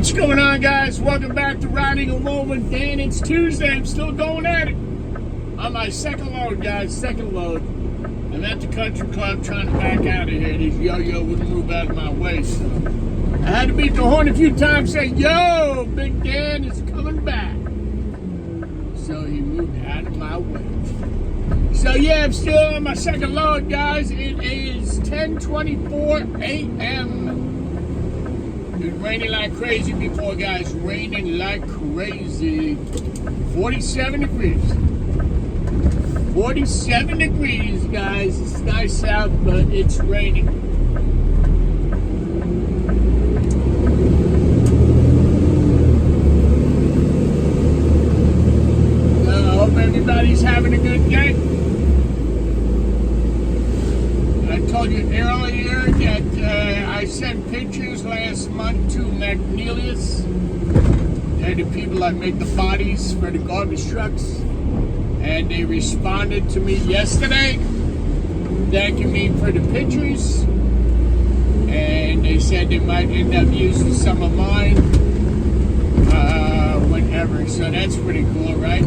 What's going on, guys? Welcome back to Riding Alone with Dan. It's Tuesday. I'm still going at it. On my second load, guys. Second load. I'm at the country club trying to back out of here. This yo-yo wouldn't move out of my way, so I had to beat the horn a few times, say, yo, Big Dan is coming back. So he moved out of my way. So yeah, I'm still on my second load, guys. It is 10:24 a.m. It was raining like crazy before, guys. Raining like crazy. 47 degrees. 47 degrees, guys. It's nice out, but it's raining. I hope everybody's having a good day. I told you earlier that I sent pictures last month to McNeilius. They're the people that make the bodies for the garbage trucks. And they responded to me yesterday, thanking me for the pictures. And they said they might end up using some of mine whenever. So that's pretty cool, right?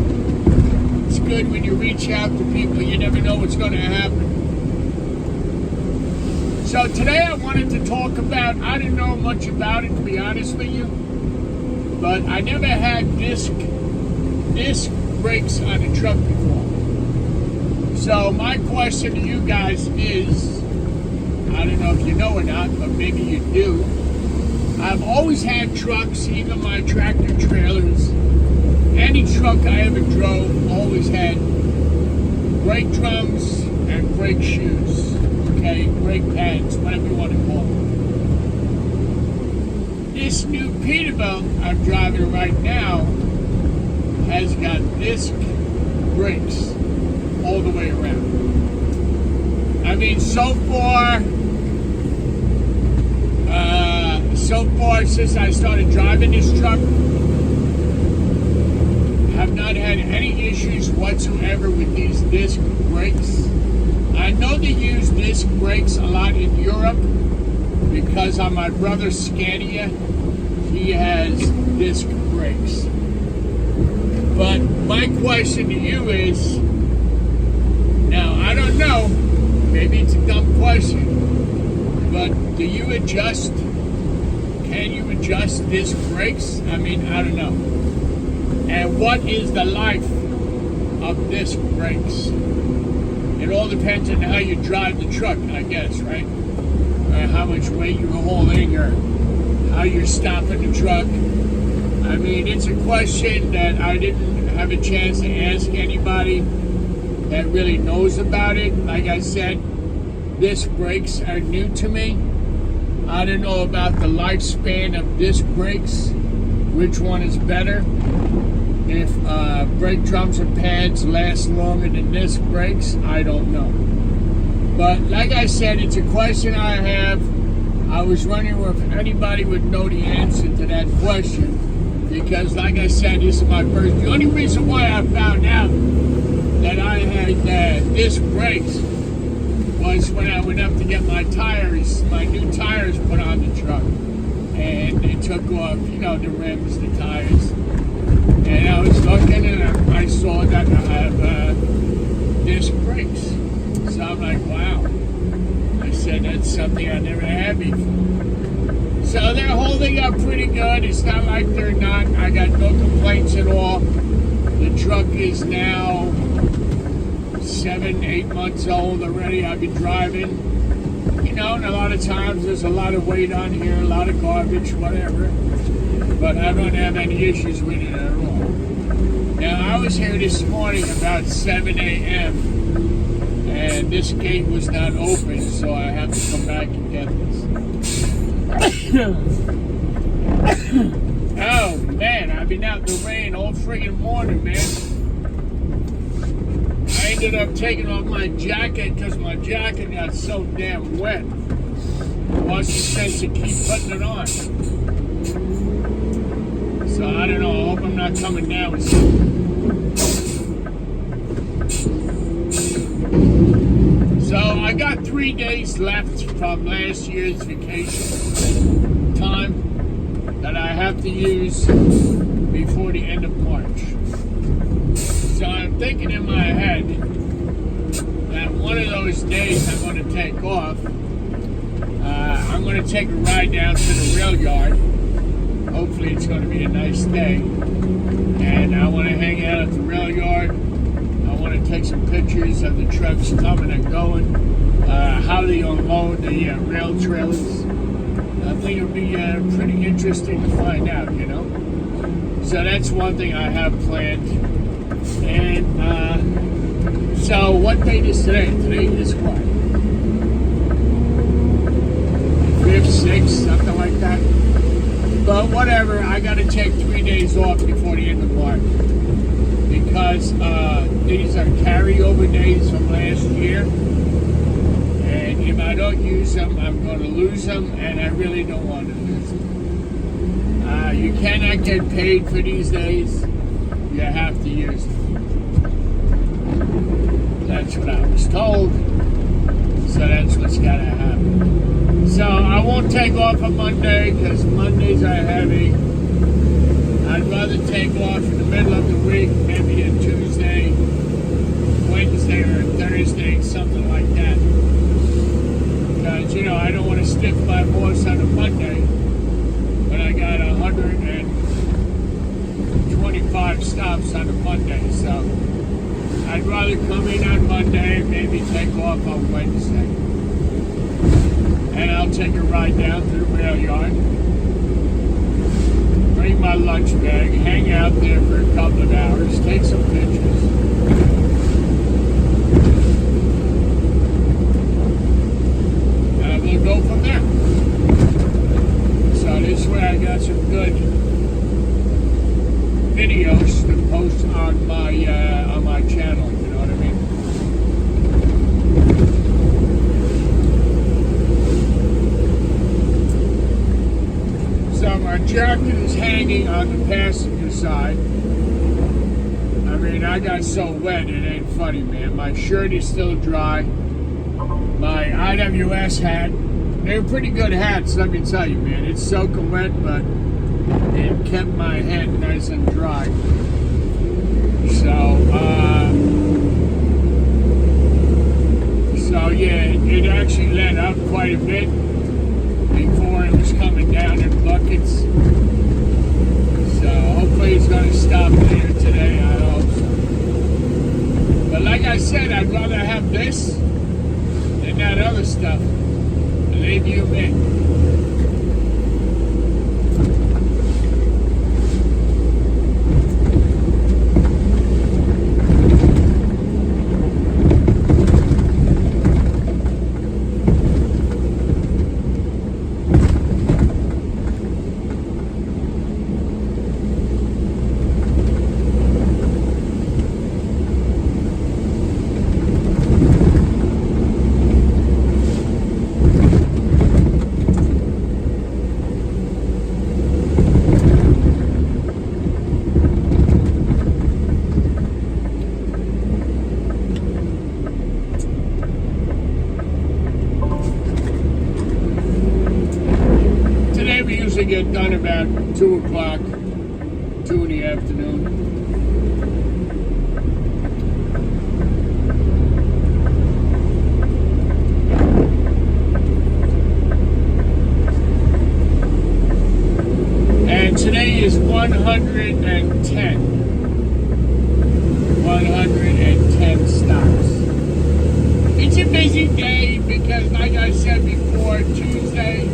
It's good when you reach out to people, you never know what's going to happen. So today I wanted to talk about, I didn't know much about it, to be honest with you, but I never had disc brakes on a truck before. So my question to you guys is, I don't know if you know or not, but maybe you do. I've always had trucks, even my tractor trailers, any truck I ever drove always had brake drums and brake shoes. Okay, brake pads, whatever you want to call them. This new Peterbilt I'm driving right now has got disc brakes all the way around. I mean, so far since I started driving this truck, I've not had any issues whatsoever with these disc brakes. I know they use disc brakes a lot in Europe because on my brother's Scania, he has disc brakes. But my question to you is, now I don't know, maybe it's a dumb question, but can you adjust disc brakes? I mean, I don't know. And what is the life of disc brakes? It all depends on how you drive the truck, I guess, right? Or how much weight you're holding, or how you're stopping the truck. I mean, it's a question that I didn't have a chance to ask anybody that really knows about it. Like I said, disc brakes are new to me. I don't know about the lifespan of disc brakes, which one is better. If brake drums and pads last longer than disc brakes, I don't know. But like I said, it's a question I have. I was wondering if anybody would know the answer to that question. Because like I said, this is my first. The only reason why I found out that I had disc brakes was when I went up to get my new tires put on the truck. And they took off, the rims, the tires. And I was looking and I saw that I have disc brakes. So I'm like, wow. I said, that's something I never had before. So they're holding up pretty good. It's not like they're not. I got no complaints at all. The truck is now 7-8 months old already. I've been driving. And a lot of times there's a lot of weight on here, a lot of garbage, whatever. But I don't have any issues with it at all. Now, I was here this morning about 7 a.m. and this gate was not open, so I have to come back and get this. Oh, man, I've been out in the rain all friggin' morning, man. I ended up taking off my jacket because my jacket got so damn wet. What's the sense to keep putting it on? So I don't know. I hope I'm not coming down with something. So I got 3 days left from last year's vacation time. that I have to use before the end of March. So I'm thinking in my head that one of those days I'm going to take off. I'm going to take a ride down to the rail yard. Hopefully it's going to be a nice day. And I want to hang out at the rail yard. I want to take some pictures of the trucks coming and going. How they unload the rail trailers. I think it'll be pretty interesting to find out, you know. So that's one thing I have planned. And so what date is today? Today is what? 5th, 6th, something like that. But whatever, I got to take 3 days off before the end of March. Because these are carryover days from last year. And if I don't use them, I'm going to lose them, and I really don't want to lose them. You cannot get paid for these days. You have to use them. That's what I was told. So that's what's got to happen. So I won't take off on Monday because Mondays are heavy. I'd rather take off in the middle of the week, maybe a Tuesday, Wednesday, or Thursday, something like that. Because, you know, I don't want to stiff my horse on a Monday when I got 125 stops on a Monday. So I'd rather come in on Monday and maybe take off on Wednesday. And I'll take a ride down to the rail yard, bring my lunch bag, hang out there for a couple of hours, take some pictures. We'll go from there. So this way I got some good videos to post on my channel, you know what I mean? So my jacket is hanging on the passenger side. I mean, I got so wet, it ain't funny, man. My shirt is still dry. My IWS hat, they're pretty good hats, let me tell you, man. It's soaking wet, but it kept my head nice and dry. So yeah, it actually let up quite a bit before it was coming down in buckets. So hopefully it's going to stop later today, I hope so. But like I said, I'd rather have this than that other stuff. Believe you me. Get done about 2 o'clock, 2 in the afternoon. And today is 110 stops. It's a busy day because, like I said before, Tuesday,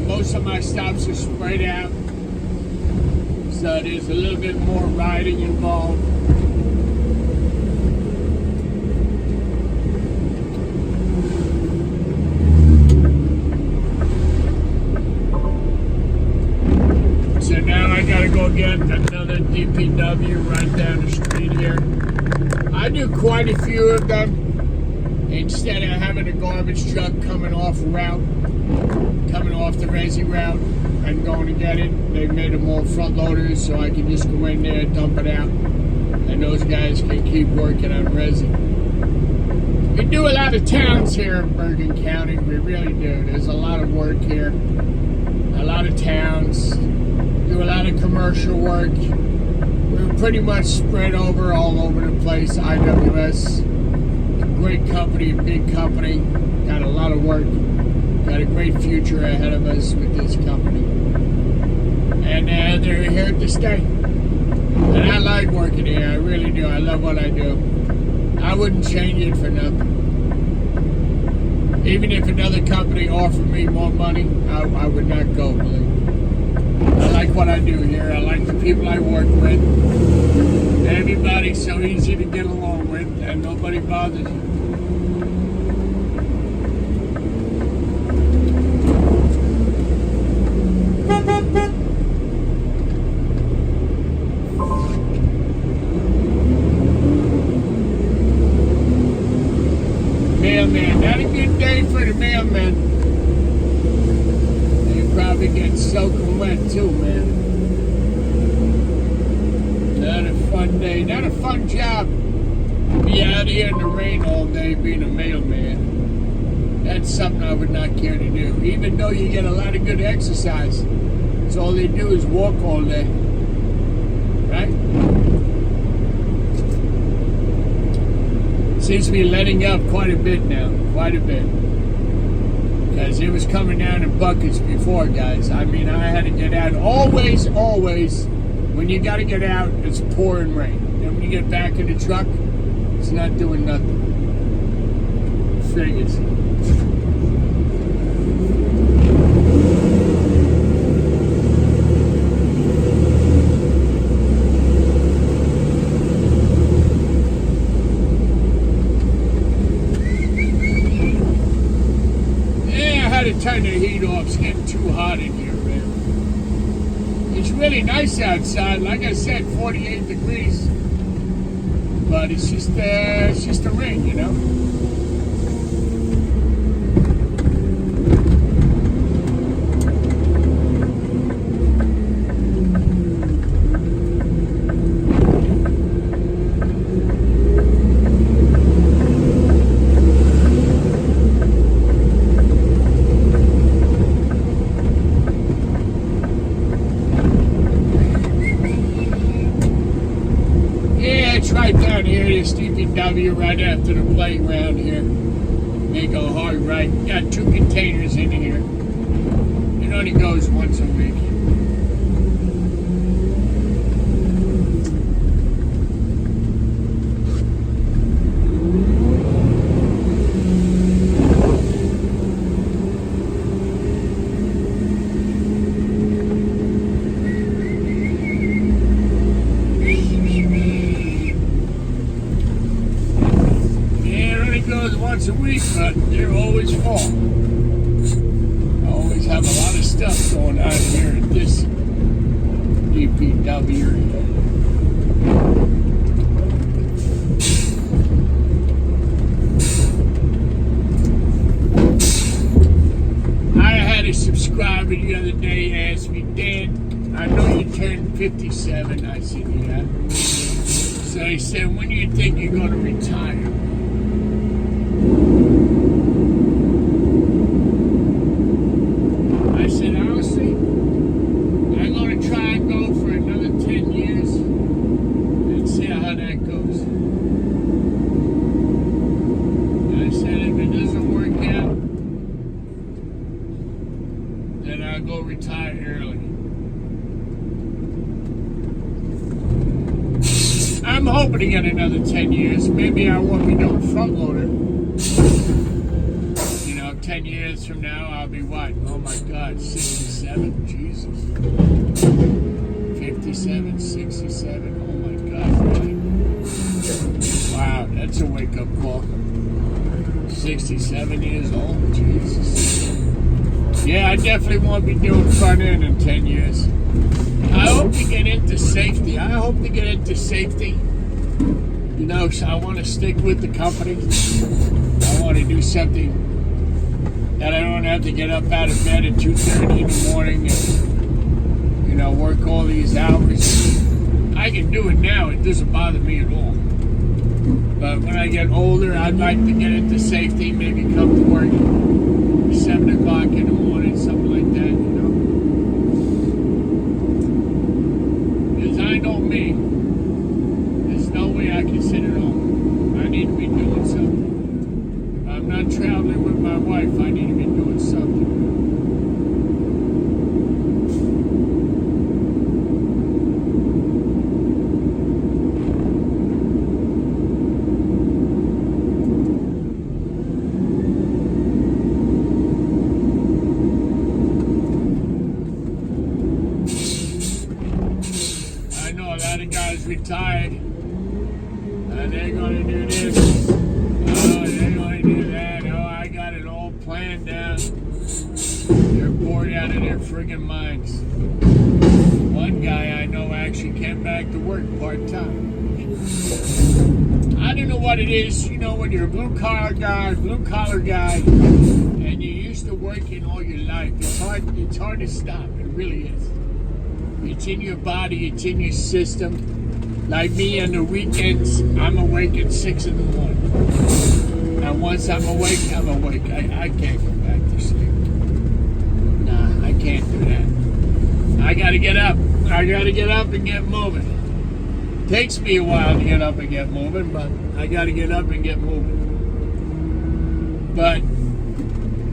most of my stops are spread out, so there's a little bit more riding involved. So now I gotta go get another DPW right down the street here. I do quite a few of them instead of having a garbage truck coming off the Resi route and going to get it. They've made them all front loaders so I can just go in there, dump it out, and those guys can keep working on Resi. We do a lot of towns here in Bergen County. We really do. There's a lot of work here. A lot of towns. Do a lot of commercial work. We're pretty much spread all over the place. IWS, a great company, a big company. Got a lot of work. Got a great future ahead of us with this company. And they're here to stay. And I like working here. I really do. I love what I do. I wouldn't change it for nothing. Even if another company offered me more money, I would not go, believe me. I like what I do here. I like the people I work with. Everybody's so easy to get along with, and nobody bothers you. Mailman, not a good day for the mailman. They probably get soaking wet too, man. Not a fun day, not a fun job. Be out here in the rain all day being a mailman. That's something I would not care to do. Even though you get a lot of good exercise. That's all they do is walk all day. Right? Seems to be letting up quite a bit now. Quite a bit. Because it was coming down in buckets before, guys. I mean, I had to get out. Always, when you got to get out, it's pouring rain. Then when you get back in the truck, it's not doing nothing. Figures. Turn the heat off. It's getting too hot in here, man. It's really nice outside. Like I said, 48 degrees. But it's just the rain, you know. Right down here, this DPW right after the playground here. They go hard right. Got 2 containers in here. It only goes once a week. Once a week, but they're always full. I always have a lot of stuff going on here at this DPW. I had a subscriber the other day ask me, Dan, I know you turned 57. I said, yeah. So he said, when do you think you're going to retire? I said, honestly, I'm going to try and go for another 10 years and see how that goes. I said, if it doesn't work out, then I'll go retire early. I'm hoping to get another 10 years. Maybe I won't be doing front loader. 10 years from now, I'll be what? Oh my God, 67? Jesus. 57, 67. Oh my God, really? Wow, that's a wake-up call. 67 years old? Jesus. Yeah, I definitely won't be doing front end in 10 years. I hope to get into safety. You know, so I want to stick with the company. I want to do something that I don't have to get up out of bed at 2:30 in the morning and, work all these hours. I can do it now. It doesn't bother me at all. But when I get older, I'd like to get into safety, maybe come to work 7 o'clock in the morning, something like that, you know. Because I know me. There's no way I can sit at home. I need to be doing something. If I'm not traveling with my wife, I need to be doing something. Retired, and they're going to do this, oh, they're going to do that, oh, I got it all planned out. They're bored out of their friggin' minds. One guy I know actually came back to work part-time. I don't know what it is, you know, when you're a blue-collar guy, and you're used to working all your life, it's hard to stop, it really is. It's in your body, it's in your system. Like me on the weekends, I'm awake at 6 in the morning. And once I'm awake, I'm awake. I can't go back to sleep. Nah, I can't do that. I gotta get up. I gotta get up and get moving. Takes me a while to get up and get moving, but I gotta get up and get moving. But,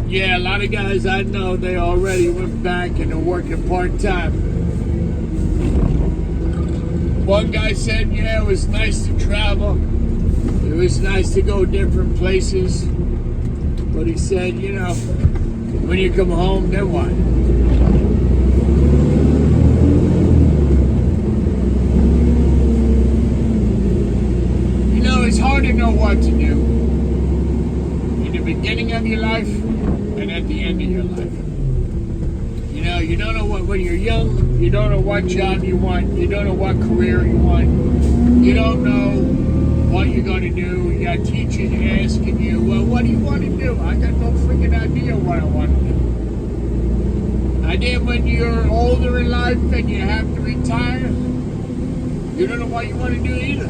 yeah, a lot of guys I know, they already went back and they're working part-time. One guy said, yeah, it was nice to travel. It was nice to go different places. But he said, you know, when you come home, then what? You know, it's hard to know what to do in the beginning of your life and at the end of your life. You know, you don't know what, when you're young, you don't know what job you want, you don't know what career you want, you don't know what you're going to do. You got teachers asking you, well, what do you want to do? I got no freaking idea what I want to do. And then when you're older in life and you have to retire, you don't know what you want to do either.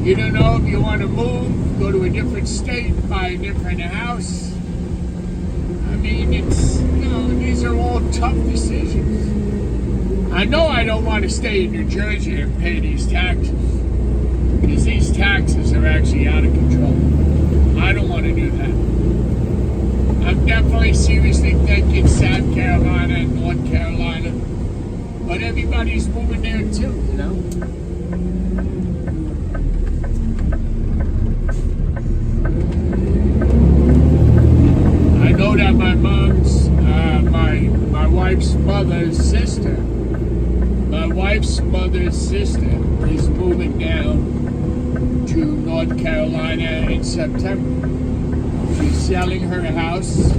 You don't know if you want to move, go to a different state, buy a different house. I mean, it's, you know, these are all tough decisions. I know I don't want to stay in New Jersey and pay these taxes, because these taxes are actually out of control. I don't want to do that. I'm definitely seriously thinking South Carolina and North Carolina, but everybody's moving there too, you know? I know that my mom's, my wife's mother's sister is moving down to North Carolina in September. She's selling her house.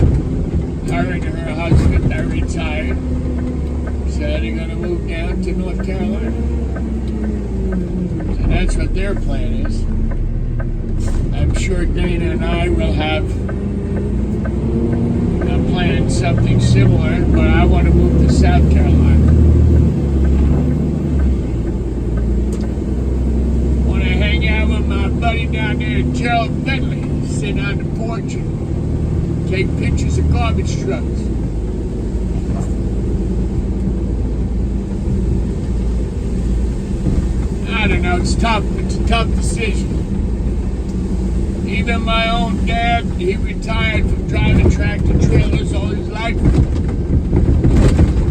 Her and her husband are retired. So they're going to move down to North Carolina. So that's what their plan is. I'm sure Dana and I will have planned something similar, but I want to move to South Carolina. Want to hang out with my buddy down there, Gerald Bentley, sit on the porch and take pictures of garbage trucks. I don't know, it's tough. It's a tough decision. Even my own dad, he retired from driving tractor trailers all his life.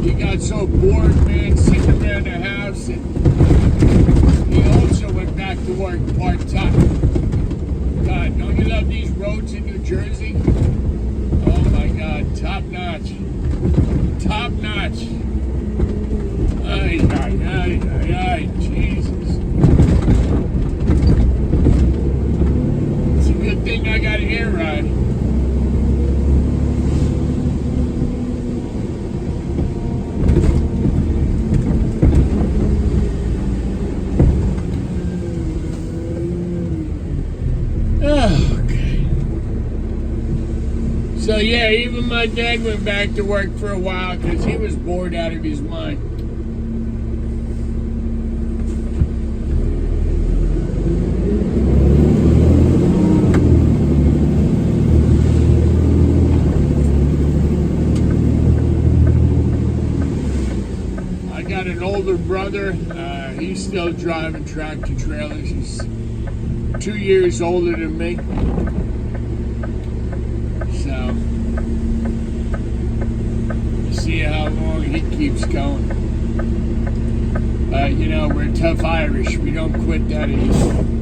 He got so bored, man, sitting around the house, and he also went back to work part-time. God, don't you love these roads in New Jersey? Oh my God, top-notch. Top-notch. Ay, ay, ay, ay, ay, Jesus. Good thing I got an air ride. Okay. So yeah, even my dad went back to work for a while because he was bored out of his mind. older brother. He's still driving tractor trailers. He's 2 years older than me. So, we'll see how long he keeps going. But, you know, we're tough Irish. We don't quit that easy.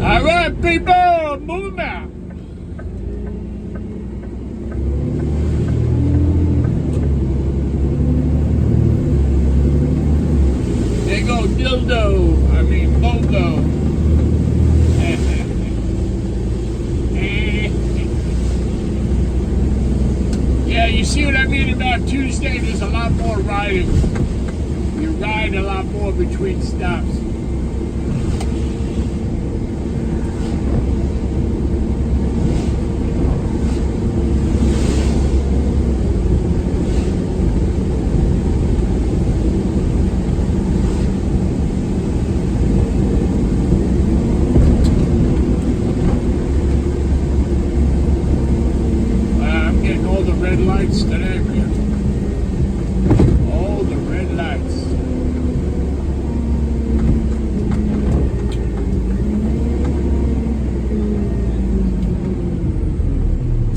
All right, people, move out. They go dildo. I mean, boldo. Yeah, you see what I mean about Tuesday? There's a lot more riding. You ride a lot more between stops. Red lights today, man. All the red lights.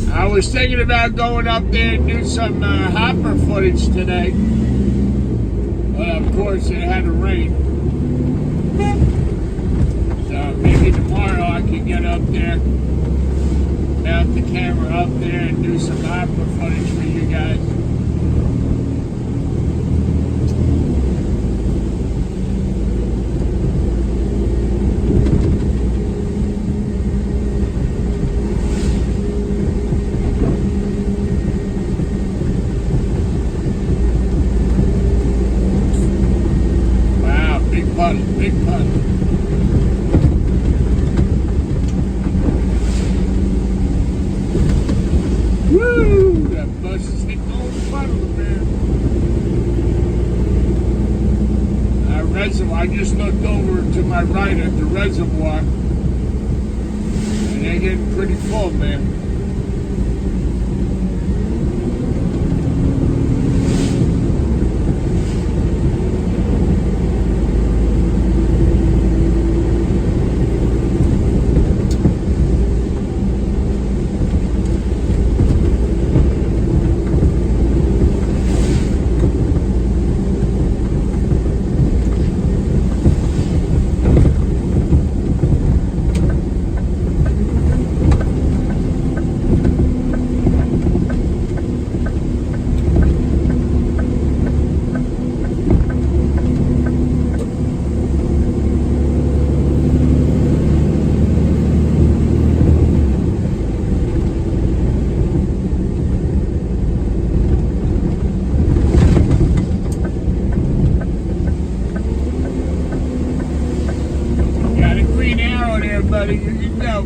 I was thinking about going up there and do some hopper footage today. But of course it had to rain. So maybe tomorrow I can get up there, mount the camera up there and do some hopper footage for you guys. Wow, big puddle, big puddle. Woo! That bus is hitting all the puddles, man. Reservoir. I just looked over to my right at the reservoir, and they're getting pretty full, man. Buddy, you can go.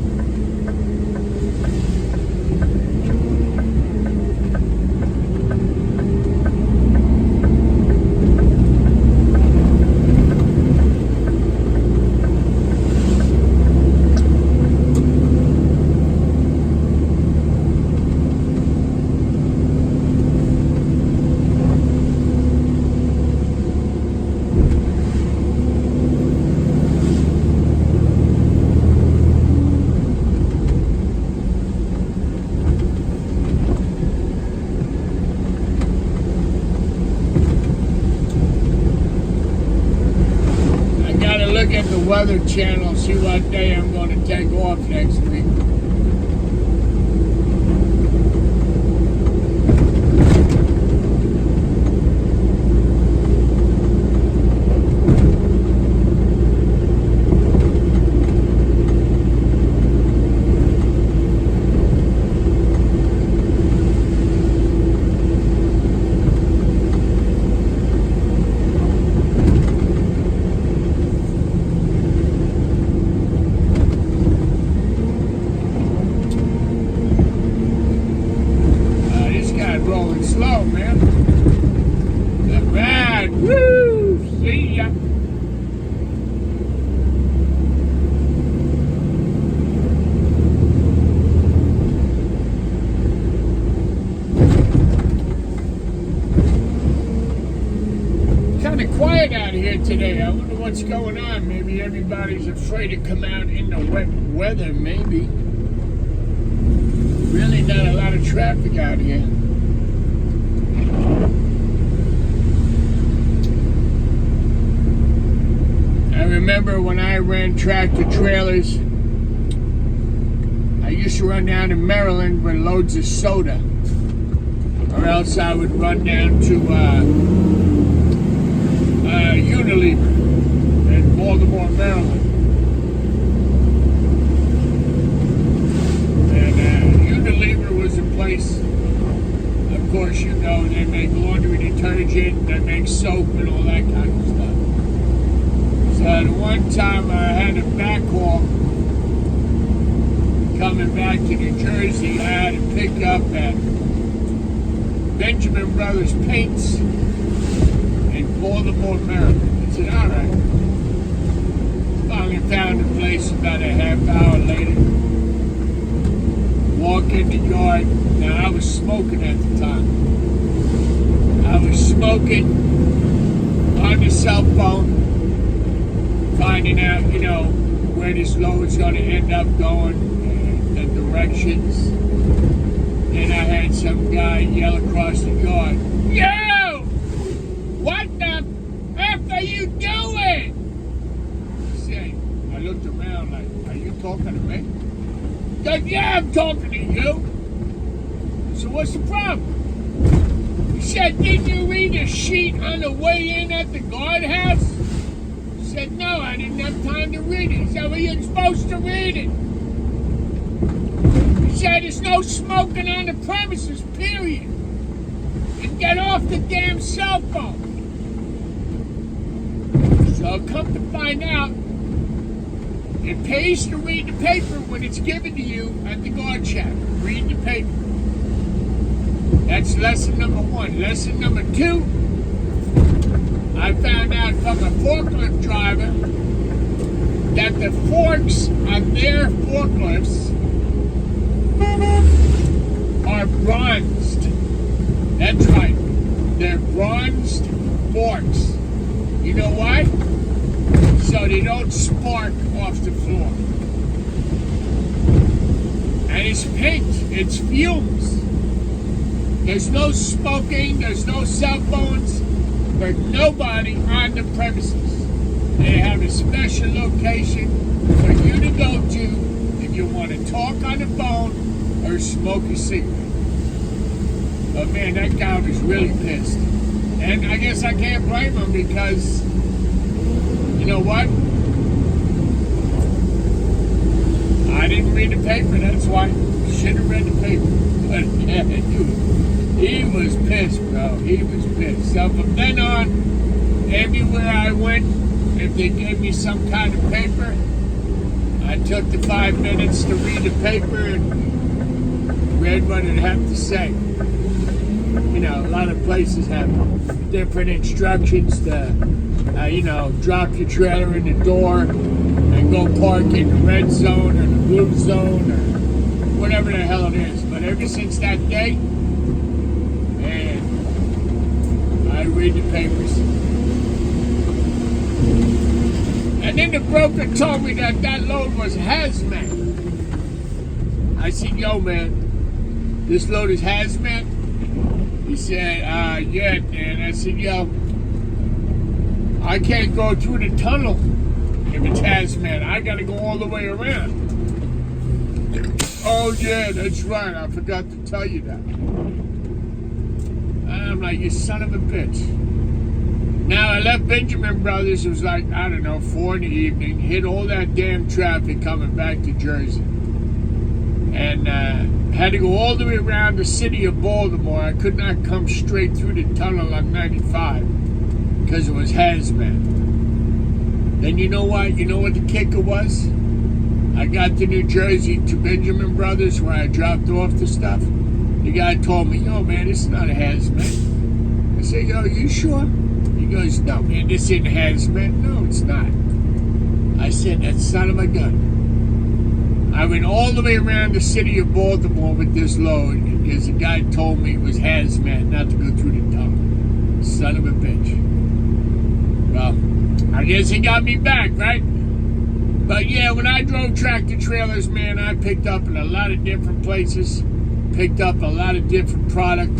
Look at the Weather Channel, see what day I'm going to take off next week. Rolling slow, man. Not bad. Woo! See? ya. Kind of quiet out here today. I wonder what's going on. Maybe everybody's afraid to come out in the wet weather, maybe. Really not a lot of traffic out here. I remember when I ran tractor trailers, I used to run down to Maryland with loads of soda. Or else I would run down to Unilever in Baltimore, Maryland. And Unilever was a place, of course, you know, they make laundry detergent, they make soap and all that kind of stuff. So at one time I had a backhaul coming back to New Jersey. I had to pick up at Benjamin Brothers Paints in Baltimore, Maryland. I said, all right. Finally found the place about a half hour later. Walk in the yard. Now, I was smoking at the time. I was smoking on the cell phone, finding out, you know, where this load's going to end up going, the directions. Then I had some guy yell across the yard, "Yo! What the F are you doing?" I looked around like, "Are you talking to me?" He goes, "Yeah, I'm talking to you." So what's the problem? He said, "Didn't you read the sheet on the way in at the guardhouse?" I said, "No, I didn't have time to read it." He said, "Well, you're supposed to read it." He said, "There's no smoking on the premises, period. And get off the damn cell phone." So come to find out, it pays to read the paper when it's given to you at the guard shack. Read the paper. That's lesson number one. Lesson number two, I found out from a forklift driver that the forks on their forklifts are bronzed. That's right. They're bronzed forks. You know why? So they don't spark off the floor. And it's paint. It's fumes. There's no smoking. There's no cell phones. There's nobody on the premises. They have a special location for you to go to if you want to talk on the phone or smoke a cigarette. But man, that guy was really pissed. And I guess I can't blame him because, you know what? I didn't read the paper, that's why. Should have read the paper. But yeah, dude, he was pissed, bro. He was pissed. So from then on, everywhere I went, if they gave me some kind of paper, I took the 5 minutes to read the paper and read what it had to say. You know, a lot of places have different instructions to, drop your trailer in the door and go park in the red zone or the blue zone or whatever the hell it is. But ever since that day, man, I read the papers. And then the broker told me that load was hazmat. I said, "Yo, man, this load is hazmat?" He said, "Yeah." And I said, "Yo, I can't go through the tunnel if it's hazmat. I got to go all the way around." "Oh, yeah, that's right. I forgot to tell you that." I'm like, "You son of a bitch." Now, I left Benjamin Brothers. It was like, I don't know, 4 in the evening. Hit all that damn traffic coming back to Jersey. And had to go all the way around the city of Baltimore. I could not come straight through the tunnel on 95 because it was hazmat. Then you know what? You know what the kicker was? I got to New Jersey to Benjamin Brothers where I dropped off the stuff. The guy told me, "Yo, man, this is not a hazmat." I said, "Yo, you sure?" He goes, no, man, this isn't hazmat. No, it's not. I said, that son of a gun. I went all the way around the city of Baltimore with this load because the guy told me it was hazmat, not to go through the tunnel. Son of a bitch. Well, I guess he got me back, right? But yeah, when I drove tractor trailers, man, I picked up in a lot of different places. Picked up a lot of different product.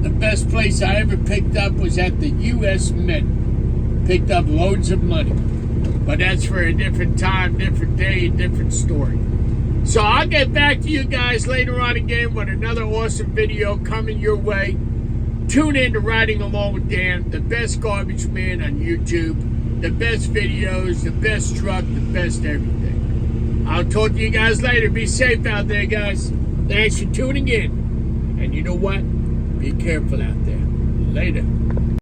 The best place I ever picked up was at the U.S. Mint. Picked up loads of money. But that's for a different time, different day, different story. So I'll get back to you guys later on again with another awesome video coming your way. Tune in to Riding Along with Dan, the best garbage man on YouTube. The best videos, the best truck, the best everything. I'll talk to you guys later. Be safe out there, guys. Thanks for tuning in. And you know what? Be careful out there. Later.